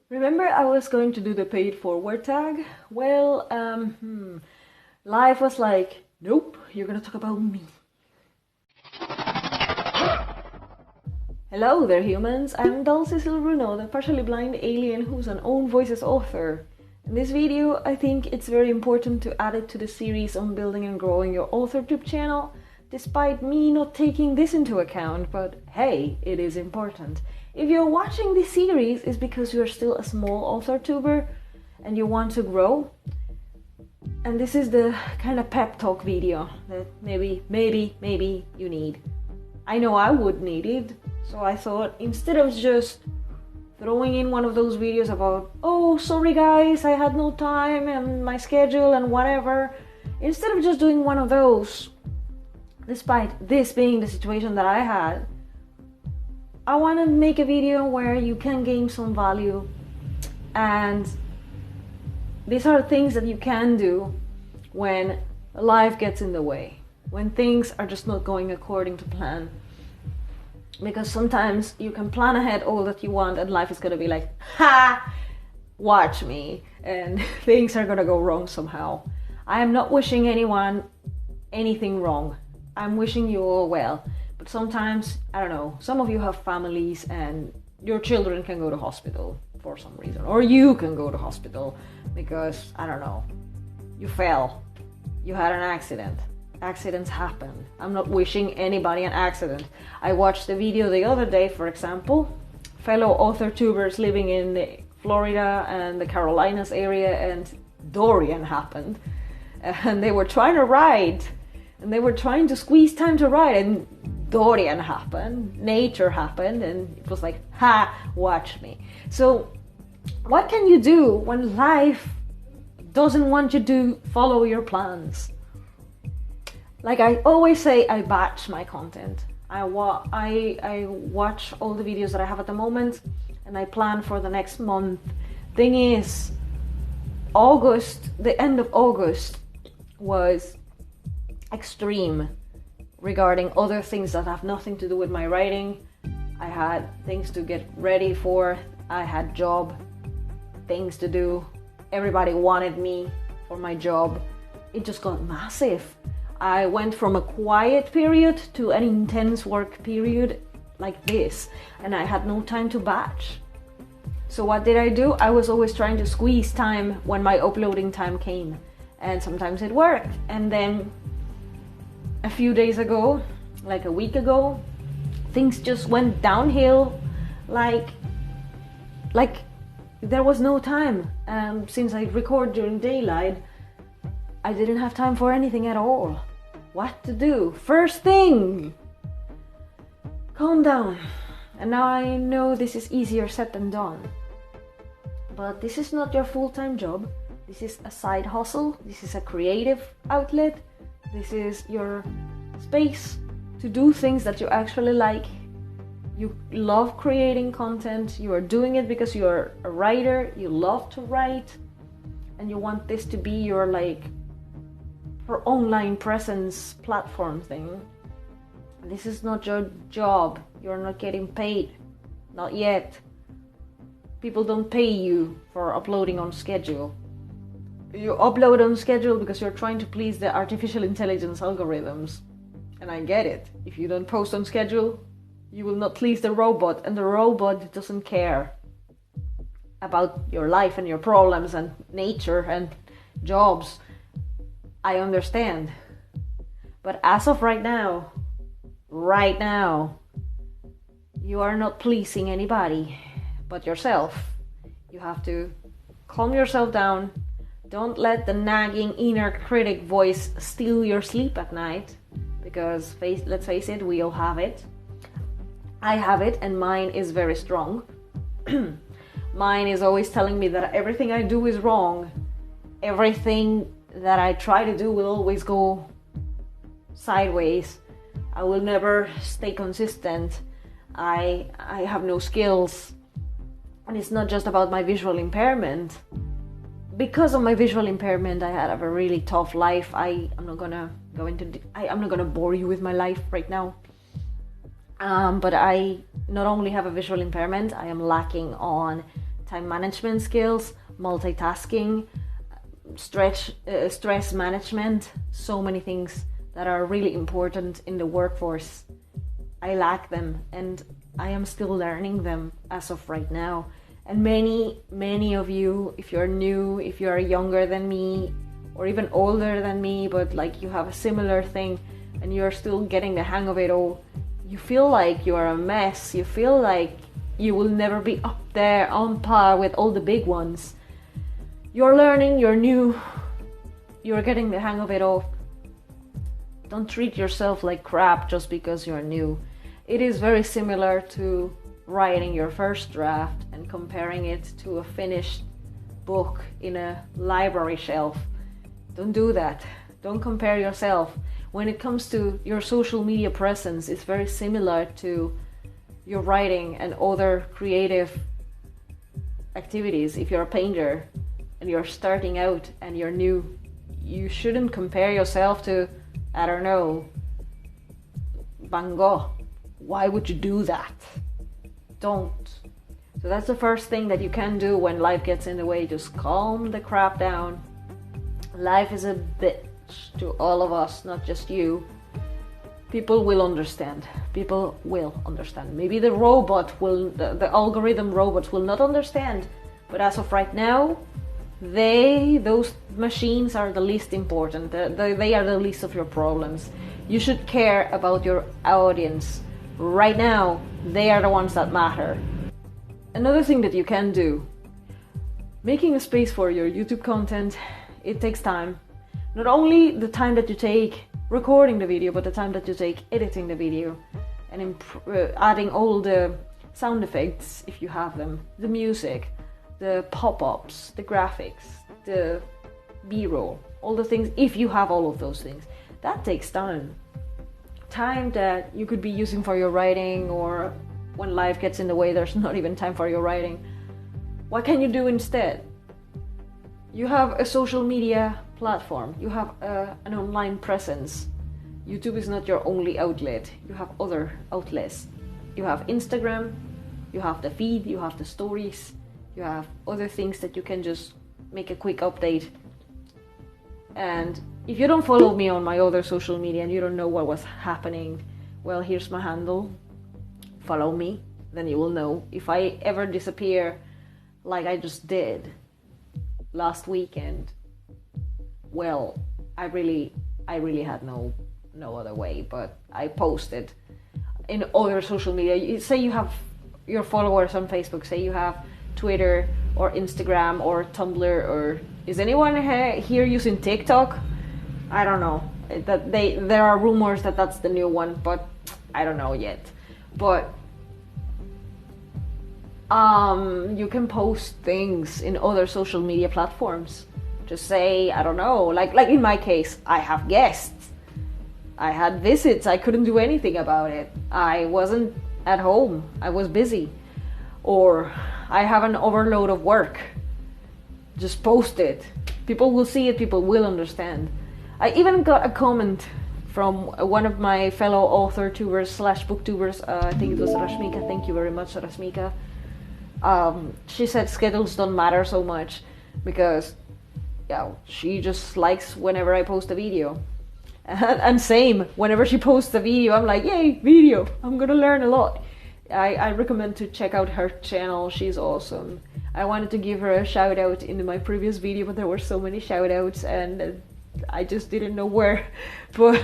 Remember I was going to do the paid forward tag? Well, life was like, nope, you're gonna talk about me. Hello there, humans. I'm Dulce Bruno, the partially blind alien who's an Own Voices author. In this video, I think it's very important to add it to the series on building and growing your AuthorTube channel, despite me not taking this into account, but hey, it is important. If you're watching this series, it's because you're still a small AuthorTuber and you want to grow. And this is the kind of pep talk video that maybe you need. I know I would need it, so I thought instead of just throwing in one of those videos about, oh, sorry guys, I had no time and my schedule and whatever, instead of just doing one of those, despite this being the situation that I had, I want to make a video where you can gain some value, and these are things that you can do when life gets in the way, when things are just not going according to plan. Because sometimes you can plan ahead all that you want and life is going to be like, ha, watch me, and things are going to go wrong somehow. I am not wishing anyone anything wrong. I'm wishing you all well. But sometimes, I don't know, some of you have families and your children can go to hospital for some reason. Or you can go to hospital because, I don't know, you fell. You had an accident. Accidents happen. I'm not wishing anybody an accident. I watched a video the other day, for example, fellow AuthorTubers living in Florida and the Carolinas area, and Dorian happened. And they were trying to ride. And they were trying to squeeze time to ride, and Dorian happened, nature happened, and it was like, ha, watch me. So what can you do when life doesn't want you to follow your plans? Like I always say, I batch my content. I watch all the videos that I have at the moment, and I plan for the next month. Thing is, the end of August was extreme regarding other things that have nothing to do with my writing. I had things to get ready for. I had job things to do. Everybody wanted me for my job. It just got massive. I went from a quiet period to an intense work period like this, and I had no time to batch. So what did I do? I was always trying to squeeze time when my uploading time came, and sometimes it worked. And then a few days ago, like a week ago, things just went downhill, like there was no time. Since I record during daylight, I didn't have time for anything at all. What to do? First thing, calm down. And now I know this is easier said than done, but this is not your full-time job. This is a side hustle. This is a creative outlet. This is your space to do things that you actually like. You love creating content. You are doing it because you're a writer. You love to write, and you want this to be your for online presence platform thing. This is not your job. You're not getting paid. Not yet. People don't pay you for uploading on schedule. You upload on schedule because you're trying to please the artificial intelligence algorithms. And I get it. If you don't post on schedule, you will not please the robot, and the robot doesn't care about your life and your problems and nature and jobs. I understand. But as of right now, you are not pleasing anybody but yourself. You have to calm yourself down. Don't let the nagging inner critic voice steal your sleep at night, because let's face it, we all have it. I have it, and mine is very strong. Mine is always telling me that everything I do is wrong. Everything that I try to do will always go sideways. I will never stay consistent. I have no skills. And it's not just about my visual impairment. Because of my visual impairment, I had a really tough life. I'm not gonna bore you with my life right now. But I not only have a visual impairment, I am lacking on time management skills, multitasking, stress management, so many things that are really important in the workforce. I lack them, and I am still learning them as of right now. And many of you, if you're new, if you're younger than me, or even older than me, but like you have a similar thing and you're still getting the hang of it all, you feel like you're a mess, you feel like you will never be up there on par with all the big ones. You're learning, you're new, you're getting the hang of it all. Don't treat yourself like crap just because you're new. It is very similar to writing your first draft and comparing it to a finished book in a library shelf. Don't do that. Don't compare yourself. When it comes to your social media presence, it's very similar to your writing and other creative activities. If you're a painter and you're starting out and you're new, you shouldn't compare yourself to, I don't know, Van Gogh. Why would you do that? Don't. So that's the first thing that you can do when life gets in the way. Just calm the crap down. Life is a bitch to all of us, not just you. People will understand. People will understand. Maybe the algorithm robots will not understand. But as of right now, those machines are the least important. They are the least of your problems. You should care about your audience. Right now, they are the ones that matter. Another thing that you can do, making a space for your YouTube content, it takes time. Not only the time that you take recording the video, but the time that you take editing the video and adding all the sound effects, if you have them, the music, the pop-ups, the graphics, the B-roll, all the things, if you have all of those things. That takes time. Time that you could be using for your writing, or when life gets in the way, there's not even time for your writing. What can you do instead? You have a social media platform. You have an online presence. YouTube is not your only outlet. You have other outlets. You have Instagram, you have the feed, you have the stories, you have other things that you can just make a quick update. And if you don't follow me on my other social media and you don't know what was happening, well, here's my handle. Follow me, then you will know. If I ever disappear like I just did last weekend, well, I really had no other way, but I posted in other social media. Say you have your followers on Facebook, say you have Twitter or Instagram or Tumblr, or is anyone here using TikTok? I don't know. There are rumors that that's the new one, but I don't know yet. But you can post things in other social media platforms. Just say, I don't know, like in my case, I have guests. I had visits, I couldn't do anything about it. I wasn't at home, I was busy. Or I have an overload of work. Just post it. People will see it, people will understand. I even got a comment from one of my fellow author-tubers / booktubers, I think it was Rashmika, thank you very much, Rashmika. She said schedules don't matter so much because she just likes whenever I post a video. And same, whenever she posts a video, I'm like, yay, video, I'm gonna learn a lot. I recommend to check out her channel, she's awesome. I wanted to give her a shout out in my previous video, but there were so many shout outs and I just didn't know where. But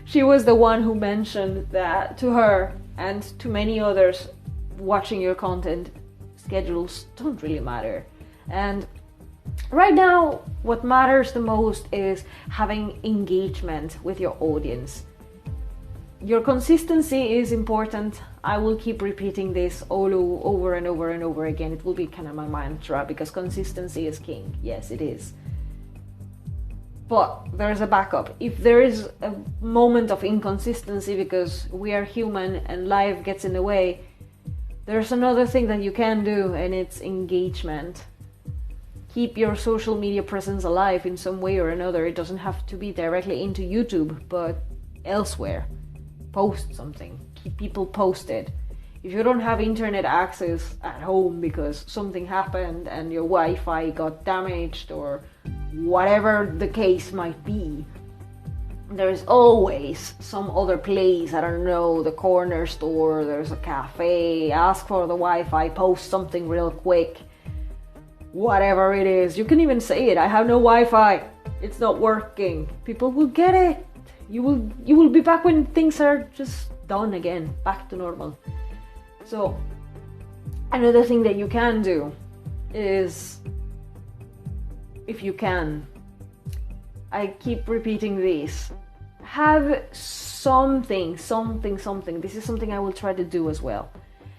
she was the one who mentioned that to her and to many others watching your content, schedules don't really matter. And right now, what matters the most is having engagement with your audience. Your consistency is important. I will keep repeating this all over and over and over again. It will be kind of my mantra because consistency is king. Yes, it is. But there's a backup. If there is a moment of inconsistency because we are human and life gets in the way, there's another thing that you can do, and it's engagement. Keep your social media presence alive in some way or another. It doesn't have to be directly into YouTube, but elsewhere. Post something. Keep people posted. if you don't have internet access at home because something happened and your Wi-Fi got damaged or whatever the case might be, there's always some other place, I don't know, the corner store, there's a cafe, ask for the Wi-Fi, post something real quick, whatever it is. You can even say it, I have no Wi-Fi, it's not working. People will get it. You will be back when things are just done again, back to normal. So another thing that you can do is, if you can, I keep repeating this, have something. This is something I will try to do as well.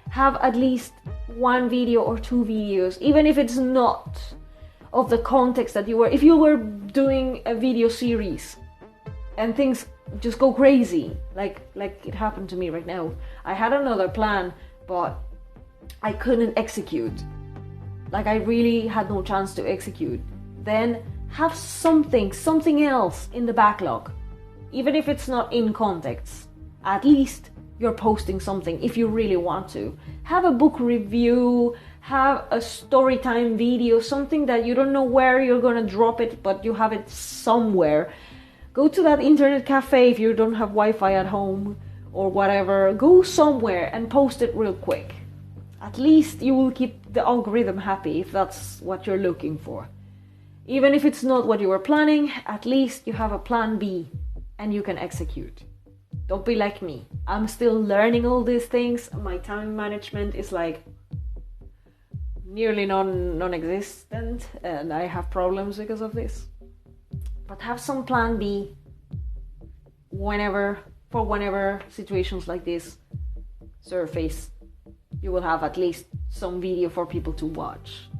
Have at least one video or two videos, even if it's not of the context that you were, if you were doing a video series and things just go crazy, like it happened to me right now. I had another plan, but I couldn't execute. Like, I really had no chance to execute. Then have something else in the backlog. Even if it's not in context, at least you're posting something if you really want to. Have a book review, have a story time video, something that you don't know where you're gonna drop it, but you have it somewhere. Go to that internet cafe if you don't have Wi-Fi at home or whatever. Go somewhere and post it real quick. At least you will keep the algorithm happy if that's what you're looking for. Even if it's not what you were planning, at least you have a plan B and you can execute. Don't be like me. I'm still learning all these things. My time management is like nearly non-existent, and I have problems because of this. But have some plan B whenever situations like this surface. You will have at least some video for people to watch.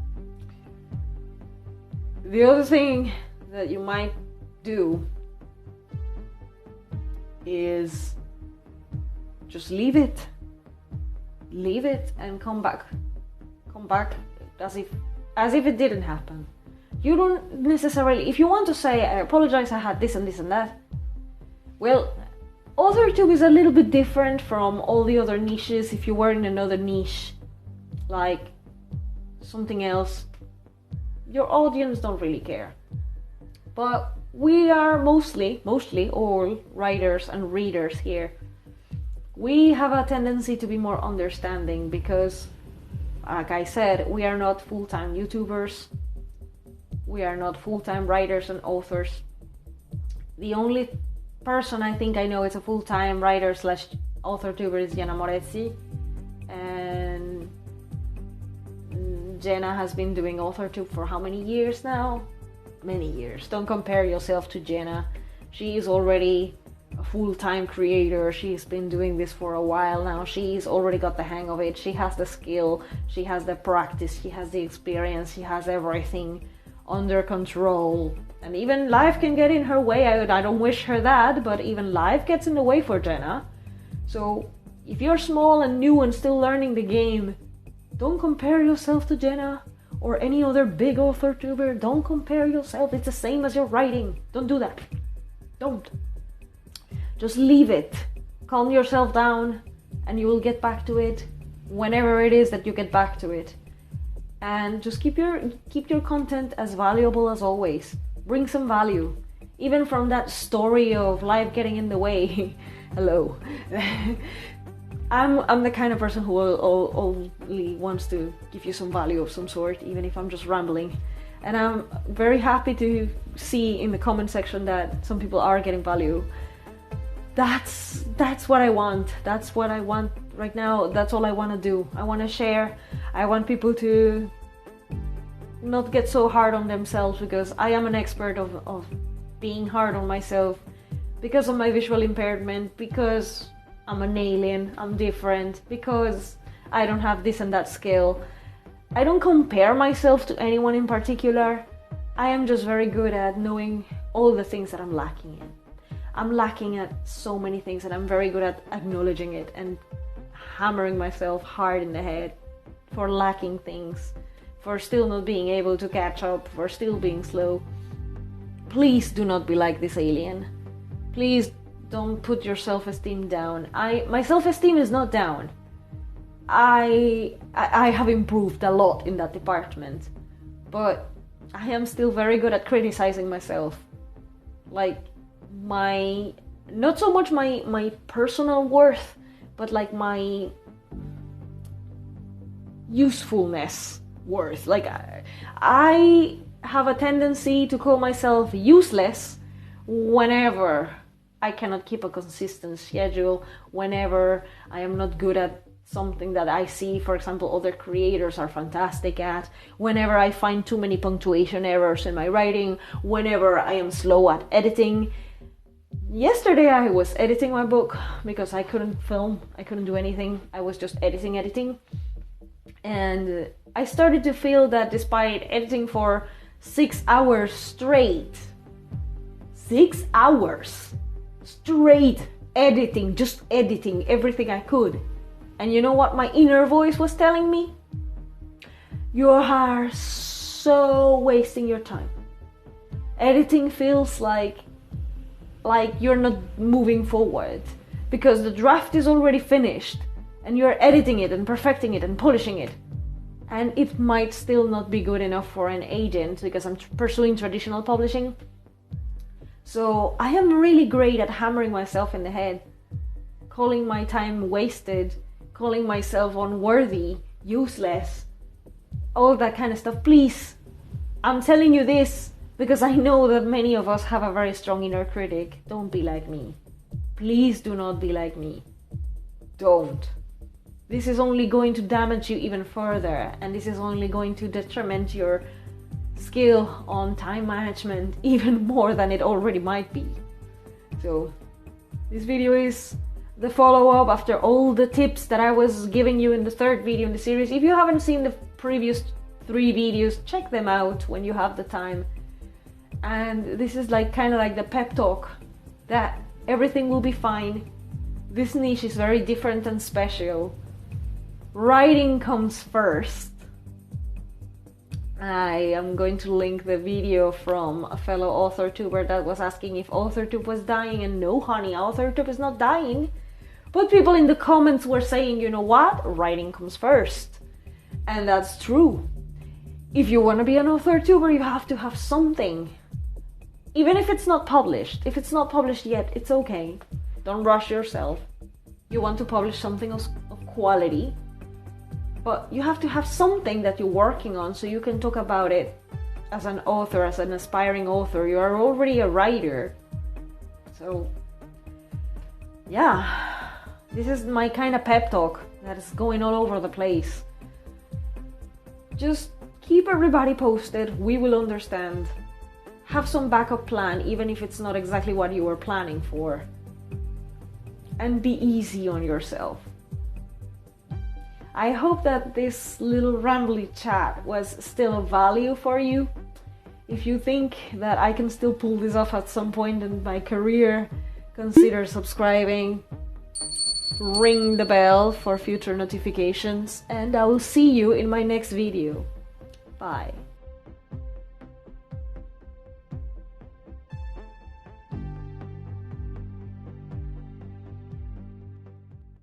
The other thing that you might do is just leave it and come back as if it didn't happen. You don't necessarily, if you want to say, I apologize, I had this and this and that, well, AuthorTube is a little bit different from all the other niches. If you were in another niche, like something else, your audience don't really care. But we are mostly all writers and readers here. We have a tendency to be more understanding because, like I said, we are not full-time YouTubers. We are not full-time writers and authors. The only person I think I know is a full-time writer / author-tuber is Jenna Morezzi. And Jenna has been doing AuthorTube for how many years now? Many years. Don't compare yourself to Jenna. She is already a full-time creator. She's been doing this for a while now. She's already got the hang of it. She has the skill, she has the practice, she has the experience, she has everything under control. And even life can get in her way. I don't wish her that, but even life gets in the way for Jenna. So if you're small and new and still learning the game, don't compare yourself to Jenna or any other big AuthorTuber. Don't compare yourself. It's the same as your writing. Don't do that. Don't. Just leave it. Calm yourself down and you will get back to it whenever it is that you get back to it. And just keep your content as valuable as always. Bring some value. Even from that story of life getting in the way. Hello. I'm the kind of person who only wants to give you some value of some sort, even if I'm just rambling. And I'm very happy to see in the comment section that some people are getting value. That's what I want. That's what I want right now. That's all I want to do. I want to share. I want people to not get so hard on themselves, because I am an expert of being hard on myself because of my visual impairment, because I'm an alien, I'm different, because I don't have this and that skill. I don't compare myself to anyone in particular. I am just very good at knowing all the things that I'm lacking in. I'm lacking at so many things, and I'm very good at acknowledging it and hammering myself hard in the head for lacking things, for still not being able to catch up, for still being slow. Please do not be like this alien. Please don't put your self-esteem down. My self-esteem is not down. I have improved a lot in that department, but I am still very good at criticizing myself. Like not so much my personal worth, but like my usefulness worth. Like I have a tendency to call myself useless whenever I cannot keep a consistent schedule, whenever I am not good at something that I see, for example, other creators are fantastic at, whenever I find too many punctuation errors in my writing, whenever I am slow at editing. Yesterday I was editing my book because I couldn't film, I couldn't do anything, I was just editing. And I started to feel that despite editing for 6 hours straight, 6 hours straight editing, just editing everything I could. And you know what my inner voice was telling me? You are so wasting your time. Editing feels like you're not moving forward because the draft is already finished and you're editing it and perfecting it and polishing it. And it might still not be good enough for an agent because I'm pursuing traditional publishing. So I am really great at hammering myself in the head, calling my time wasted, calling myself unworthy, useless, all that kind of stuff. Please, I'm telling you this because I know that many of us have a very strong inner critic. Don't be like me. Please do not be like me. Don't. This is only going to damage you even further, and this is only going to detriment your skill on time management even more than it already might be. So this video is the follow-up after all the tips that I was giving you in the third video in the series. If you haven't seen the previous 3 videos, check them out when you have the time. And this is like kind of like the pep talk that everything will be fine. This niche is very different and special. Writing comes first. I am going to link the video from a fellow AuthorTuber that was asking if AuthorTube was dying, and no honey, AuthorTube is not dying. But people in the comments were saying, you know what, writing comes first. And that's true. If you want to be an AuthorTuber, you have to have something. Even if it's not published. If it's not published yet, it's okay. Don't rush yourself. You want to publish something of quality. But you have to have something that you're working on so you can talk about it as an author, as an aspiring author. You are already a writer. So, yeah. This is my kind of pep talk that is going all over the place. Just keep everybody posted. We will understand. Have some backup plan, even if it's not exactly what you were planning for. And be easy on yourself. I hope that this little rambly chat was still of value for you. If you think that I can still pull this off at some point in my career, consider subscribing, ring the bell for future notifications, and I will see you in my next video. Bye.